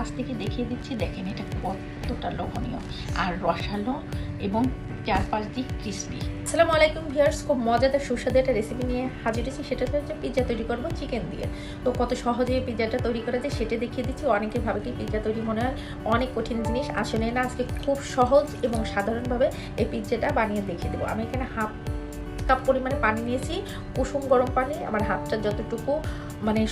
কাছ থেকে দেখিয়ে দিচ্ছি। দেখেন এটা কতটা লোভনীয় আর রসালো এবং চারপাশ দিয়ে ক্রিস্পি। আসসালামু আলাইকুম ভিউয়ার্স, খুব মজাদার সুস্বাদু একটা রেসিপি নিয়ে হাজির হয়েছি। সেটা হচ্ছে পিৎজা তৈরি করবো চিকেন দিয়ে। তো কত সহজে পিৎজাটা তৈরি করা যায় সেটা দেখিয়ে দিচ্ছি। অনেকে ভাবে কি পিৎজা তৈরি মনে হয় অনেক কঠিন জিনিস, আসলে না। আজকে খুব সহজ এবং সাধারণভাবে এই পিৎজাটা বানিয়ে দেখিয়ে দেবো। আমি এখানে হাফ কাপ পরিমাণে পানি নিয়েছি, কুসুম গরম পানি। আমার হাতটা যতটুকু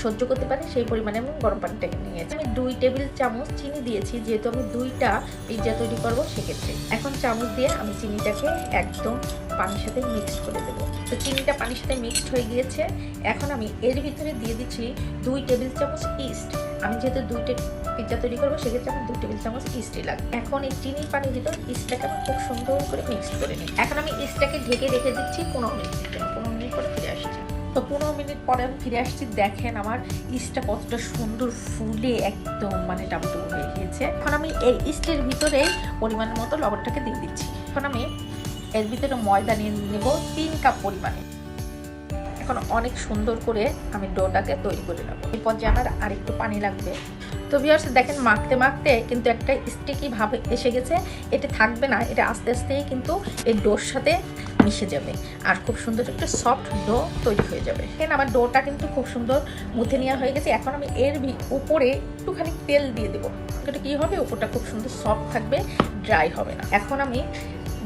সহ্য করতে পারে সেই পরিমাণে আমি গরম পানিটাকে নিয়েছি। আমি 2 টেবিল চামচ চিনি দিয়েছি, যেহেতু আমি 2টা পিৎজা তৈরি করবো সেক্ষেত্রে। এখন চামচ দিয়ে আমি চিনিটাকে একদম পানির সাথে মিক্সড করে দেবো। তো চিনিটা পানির সাথে মিক্সড হয়ে গিয়েছে। এখন আমি এর ভিতরে দিয়ে দিচ্ছি 2 টেবিল চামচ ইস্ট। আমি যেহেতু 2টা পিৎজা তৈরি করবো সেক্ষেত্রে আমার 2 টেবিল চামচ ইস্টই লাগবে। এখন এই চিনির পানির ভিতর ইস্টটাকে আমি খুব সুন্দর করে মিক্সড করে নিই। এখন আমি ইস্টটাকে ঢেকে রেখে দিচ্ছি 15 মিনিট। 15 মিনিট পরে ফিরে আসছি। তো 15 মিনিট পরে আমি ফিরে আসছি। দেখেন আমার ইস্টটা কতটা সুন্দর ফুলে একদম ডাবল হয়ে গিয়েছে। এখন আমি এই ইস্টের ভিতরে পরিমাণ মতো লবণটাকে দিয়ে দিচ্ছি। এখন আমি এর ভিতরে ময়দা নিয়ে নেব 3 কাপ পরিমাণে। এখন অনেক সুন্দর করে আমি ডোটাকে তৈরি করে নেব। এই পর্যায়ে আমার আরেকটু পানি লাগবে। তো ভিউয়ার্স দেখেন, মাখতে মাখতে কিন্তু একটা স্টিকি ভাবে এসে গেছে। এটা থাকবে না, এটা আস্তে আস্তে কিন্তু এই ডোর সাথে মিশে যাবে আর খুব সুন্দর একটা সফট ডো তৈরি হয়ে যাবে। এখানে আমার ডোটা কিন্তু খুব সুন্দর মুথে নেওয়া হয়ে গেছে। এখন আমি এর উপরে একটুখানি তেল দিয়ে দেবো। এটা কী হবে, উপরটা খুব সুন্দর সফট থাকবে, ড্রাই হবে না। এখন আমি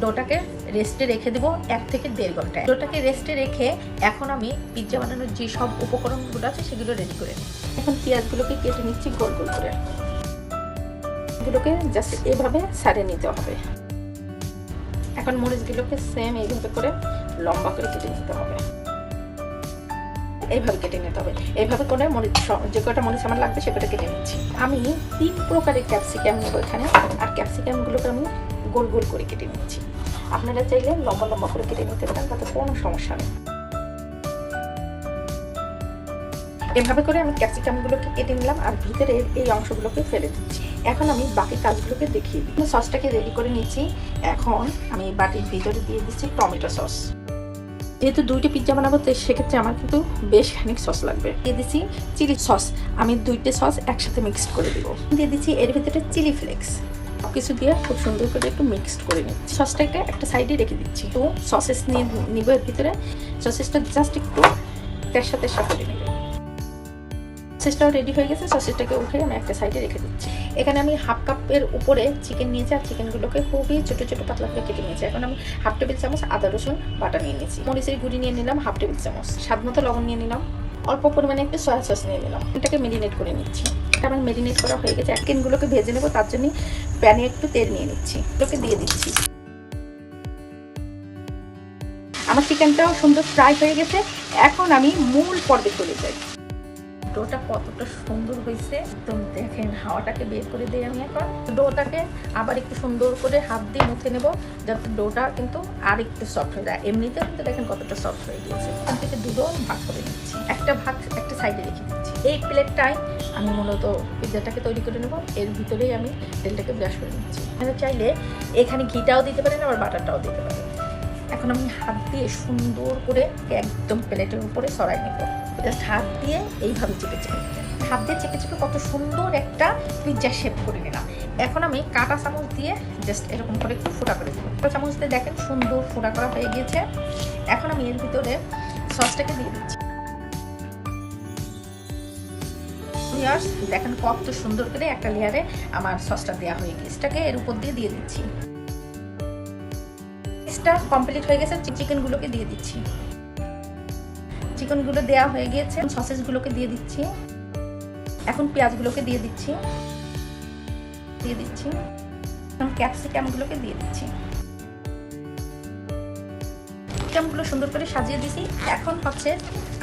ডোটাকে রেস্টে রেখে দেবো 1 থেকে 1.5 ঘন্টা। ডোটাকে রেস্টে রেখে এখন আমি পিৎজা বানানোর যে সব উপকরণগুলো আছে সেগুলো রেডি করে নিই। এখন পেঁয়াজগুলোকে কেটে নিচ্ছি গোল গোল করে। এগুলোকে জাস্ট এভাবে সারিয়ে নিতে হবে। এখন মরিচগুলোকে সেম এইভাবে করে লম্বা করে কেটে নিতে হবে। এইভাবে কেটে নিতে হবে। এইভাবে করে মরিচ, যে কটা মরিচ আমার লাগবে সেটা কেটে নিচ্ছি। আমি 3 প্রকারের ক্যাপসিকাম নেব এখানে। আর ক্যাপসিকামগুলোকে আমি গোল গোল করে কেটে নিচ্ছি। আপনারা চাইলে লম্বা লম্বা করে কেটে নিতে পারেন, তাতে কোনো সমস্যা নেই। এভাবে করে আমি ক্যাপসিকামগুলোকে কেটে নিলাম আর ভিতরে এই অংশগুলোকে ফেলে দিচ্ছি। এখন আমি বাকি কাজগুলোকে দেখিয়ে দিই। সসটাকে রেডি করে নিচ্ছি। এখন আমি বাটির ভিতরে দিয়ে দিচ্ছি টমেটো সস। যেহেতু 2টা পিৎজা বানাবো তো সেক্ষেত্রে আমার কিন্তু বেশ খানিক সস লাগবে। দিয়ে দিচ্ছি চিলি সস। আমি 2টা সস একসাথে মিক্সড করে দিব। দিয়ে দিচ্ছি এর ভিতরে চিলি ফ্লেক্স। কিছু দিয়ে খুব সুন্দর করে একটু মিক্সড করে নিচ্ছি। সসটাকে একটা সাইডে রেখে দিচ্ছি। তো সসেস নিব এর ভিতরে। সসেসটা জাস্ট একটু তেরসা তেরসা করে নেব। সসেসটাও রেডি হয়ে গেছে। সসেসটাকে উঠে আমি একটা সাইডে রেখে দিচ্ছি। এখানে আমি হাফ কাপের উপরে চিকেন নিয়েছি আর চিকেনগুলোকে খুবই ছোটো ছোটো পাতলা করে কেটে নিয়েছি। এখন আমি হাফ টেবিল চামচ আদা রসুন বাটা নিয়ে নিয়েছি। মরিচের গুঁড়ি নিয়ে নিলাম হাফ টেবিল চামচ। স্বাদ মতো লবণ নিয়ে নিলাম। অল্প পরিমাণে একটু সয়া সস নিয়ে নিলাম। এটাকে মেরিনেট করে নিচ্ছি। এটা আমার মেরিনেট করা হয়ে গেছে। চিকেনগুলোকে ভেজে নেবো, তার জন্য প্যানে একটু তেল নিয়ে নিচ্ছি। এগুলোকে দিয়ে দিচ্ছি। আমার চিকেনটাও সুন্দর ফ্রাই হয়ে গেছে। এখন আমি মূল পর্বে চলে যাই। ডোটা কতটা সুন্দর হয়েছে একদম দেখেন। হাওয়াটাকে বের করে দিই আমি। এখন ডোটাকে আবার একটু সুন্দর করে হাত দিয়ে মুছে নেব, যাতে ডোটা কিন্তু আর একটু সফট হয়ে যায়। এমনিতে কিন্তু দেখেন কতটা সফট হয়ে গিয়েছে। এখান থেকে দুটো ভাগ করে নিচ্ছি। একটা ভাগ একটা সাইডে রেখে দিচ্ছি। এই প্লেটটাই আমি মূলত পিৎজাটাকে তৈরি করে নেব। এর ভিতরেই আমি তেলটাকে ব্রাশ করে নিচ্ছি। মানে চাইলে এখানে ঘিটাও দিতে পারেন, আবার বাটারটাও দিতে পারেন। এখন আমি হাত দিয়ে সুন্দর করে একদম প্লেটের উপরে সরাই নেব। জাস্ট হাত দিয়ে এইভাবে চেপে চেপে হাত দিয়ে চেপে চেপে কত সুন্দর একটা পিৎজা শেপ করে নিলাম। এখন আমি কাঁটা চামচ দিয়ে জাস্ট এরকম করে একটু ফোঁটা করে দেবো। কাঁটা চামচ দিয়ে দেখেন সুন্দর ফোঁটা করা হয়ে গিয়েছে। এখন আমি এর ভিতরে সসটাকে দিয়ে দিচ্ছি। দেখেন কত সুন্দর করে একটা লেয়ারে আমার সসটা দেওয়া হয়ে গিয়েছে। এটাকে এর উপর দিয়ে দিচ্ছি। কমপ্লিট হয়ে গেছে। চিকেনগুলোকে দিয়ে দিচ্ছি। চিকেনগুলো দেওয়া হয়ে গিয়েছে। সসেসগুলোকে দিয়ে দিচ্ছি। এখন পেঁয়াজগুলোকে দিয়ে দিচ্ছি। এখন ক্যাপসিকামগুলোকে দিয়ে দিচ্ছি। ক্যাপসিকামগুলো সুন্দর করে সাজিয়ে দিচ্ছি। এখন হচ্ছে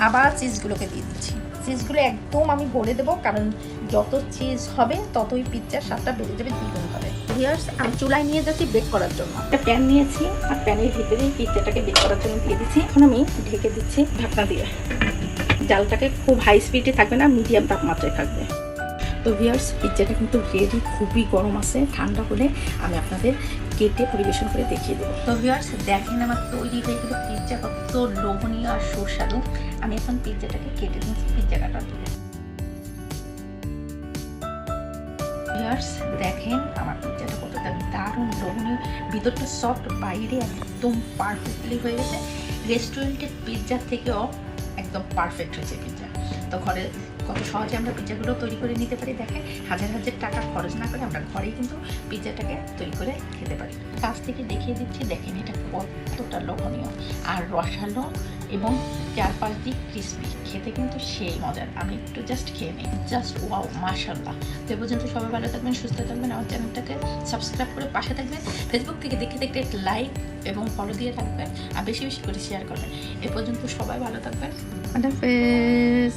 আবার চিজগুলোকে দিয়ে দিচ্ছি। চিজগুলো একদম আমি ভরে দেবো, কারণ যত চিজ হবে ততই পিৎজার স্বাদটা বেড়ে যাবে দ্বিগুণ হবে। ভিউয়ার্স, আমি চুলায় নিয়ে যাচ্ছি বেক করার জন্য। একটা প্যান নিয়েছি আর প্যানের ভিতরে পিৎজাটাকে বেক করার জন্য দিয়ে দিচ্ছি। এখন আমি ঢেকে দিচ্ছি ঢাকনা দিয়ে। জালটাকে খুব হাই স্পিডে থাকবে না, মিডিয়াম তাপমাত্রায় থাকবে। তো ভিউয়ার্স, পিৎজাটা কিন্তু রেডি। খুবই গরম আছে। ঠান্ডা হলে আমি আপনাদের কেটে পরিবেশন করে দেখিয়ে দেবো। তো ভিউয়ার্স দেখেন আমার তৈরি হয়ে গেল পিৎজা, কত লোভনীয় আর সুস্বাদু। আমি এখন পিৎজাটাকে কেটে নিচ্ছি পিৎজা কাটার দিয়ে। ভিউয়ার্স দেখেন আমার পিৎজাটা কতটা দারুণ লোভনীয়, ভিতরটা সফট, বাইরে একদম পারফেক্টলি হয়ে গেছে। রেস্টুরেন্টের পিৎজার থেকেও একদম পারফেক্ট হয়েছে পিৎজা। তো ঘরে কত সহজে আমরা পিৎজাগুলো তৈরি করে নিতে পারি। দেখেন হাজার হাজার টাকা খরচ না করে আমরা ঘরেই কিন্তু পিৎজাটাকে তৈরি করে খেতে পারি। কাছ থেকে দেখিয়ে দিচ্ছি, দেখেন এটা কতটা লোভনীয় আর রসালো এবং চারপাশ দিয়ে ক্রিসপি, খেতে কিন্তু সেই মজার। আমি একটু জাস্ট খেয়ে নিই, জাস্ট ওয়াও মাশাআল্লাহ। তো এ পর্যন্ত সবাই ভালো থাকবেন, সুস্থ থাকবেন, আমার চ্যানেলটাকে সাবস্ক্রাইব করে পাশে থাকবেন। ফেসবুক থেকে দেখে দেখতে একটা লাইক এবং ফলো দিয়ে থাকবেন আর বেশি বেশি করে শেয়ার করবেন। এ পর্যন্ত সবাই ভালো থাকবেন, আল্লাহ হাফেজ।